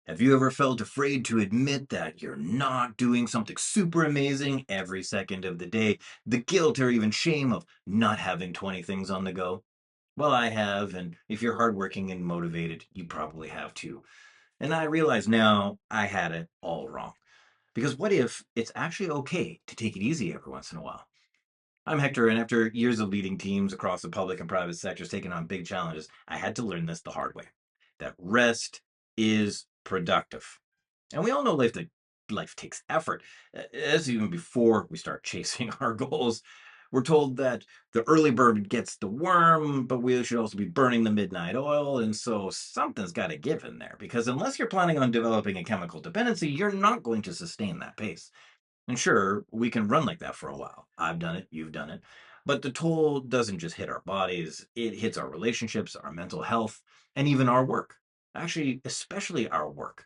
Have you ever felt afraid to admit that you're not doing something super amazing every second of the day? The guilt or even shame of not having 20 things on the go? Well, I have, and if you're hardworking and motivated, you probably have too. And I realize now I had it all wrong. Because what if it's actually okay to take it easy every once in a while? I'm Hector, and after years of leading teams across the public and private sectors taking on big challenges, I had to learn this the hard way that rest is productive. And we all know life takes effort. As even before we start chasing our goals, we're told that the early bird gets the worm, but we should also be burning the midnight oil. And so something's got to give in there because unless you're planning on developing a chemical dependency, you're not going to sustain that pace. And sure, we can run like that for a while. I've done it, you've done it. But the toll doesn't just hit our bodies, it hits our relationships, our mental health, and even our work. Actually, especially our work.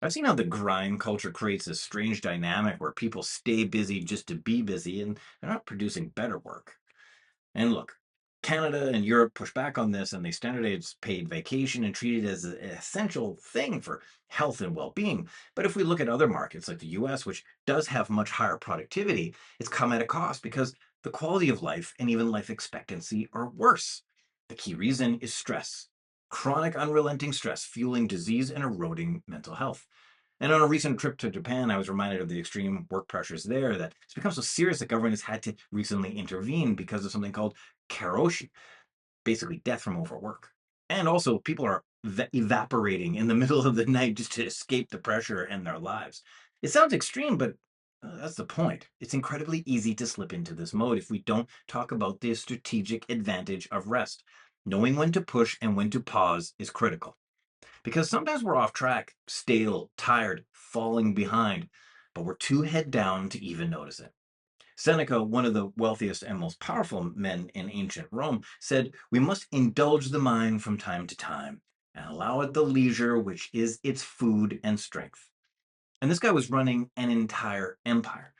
I've seen how the grind culture creates this strange dynamic where people stay busy just to be busy and they're not producing better work. And look, Canada and Europe push back on this and they standardize paid vacation and treat it as an essential thing for health and well being. But if we look at other markets like the US, which does have much higher productivity, it's come at a cost because the quality of life and even life expectancy are worse. The key reason is stress. Chronic, unrelenting stress fueling disease and eroding mental health. And on a recent trip to Japan, I was reminded of the extreme work pressures there that it's become so serious that government has had to recently intervene because of something called karoshi, basically death from overwork. And also, people are evaporating in the middle of the night just to escape the pressure in their lives. It sounds extreme, but that's the point. It's incredibly easy to slip into this mode if we don't talk about the strategic advantage of rest. Knowing when to push and when to pause is critical. Because sometimes we're off track, stale, tired, falling behind, but we're too head down to even notice it. Seneca, one of the wealthiest and most powerful men in ancient Rome, said, "We must indulge the mind from time to time and allow it the leisure which is its food and strength." And this guy was running an entire empire.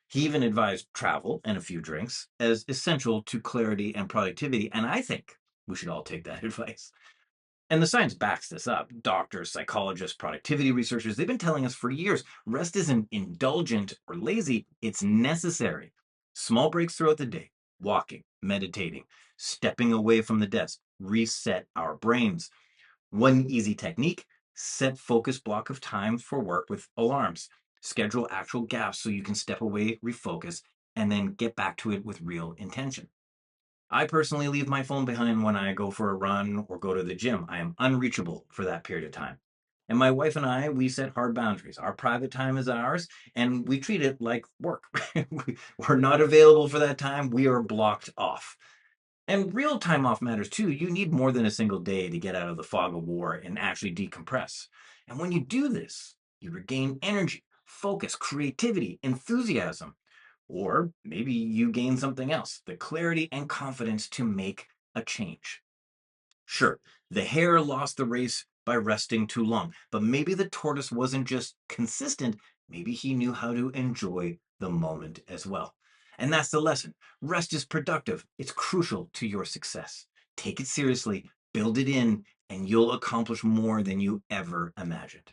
He even advised travel and a few drinks as essential to clarity and productivity. And I think we should all take that advice. And the science backs this up. Doctors, psychologists, productivity researchers, they've been telling us for years rest isn't indulgent or lazy, it's necessary. Small breaks throughout the day, walking, meditating, stepping away from the desk, reset our brains. One easy technique: set focus block of time for work with alarms. Schedule actual gaps so you can step away, refocus, and then get back to it with real intention. I personally leave my phone behind when I go for a run or go to the gym. I am unreachable for that period of time. And my wife and I, we set hard boundaries. Our private time is ours, and we treat it like work. We're not available for that time. We are blocked off. And real time off matters too. You need more than a single day to get out of the fog of war and actually decompress. And when you do this, you regain energy, focus, creativity, enthusiasm. Or maybe you gain something else, the clarity and confidence to make a change. Sure, the hare lost the race by resting too long, but maybe the tortoise wasn't just consistent, maybe he knew how to enjoy the moment as well. And that's the lesson. Rest is productive, it's crucial to your success. Take it seriously, build it in, and you'll accomplish more than you ever imagined.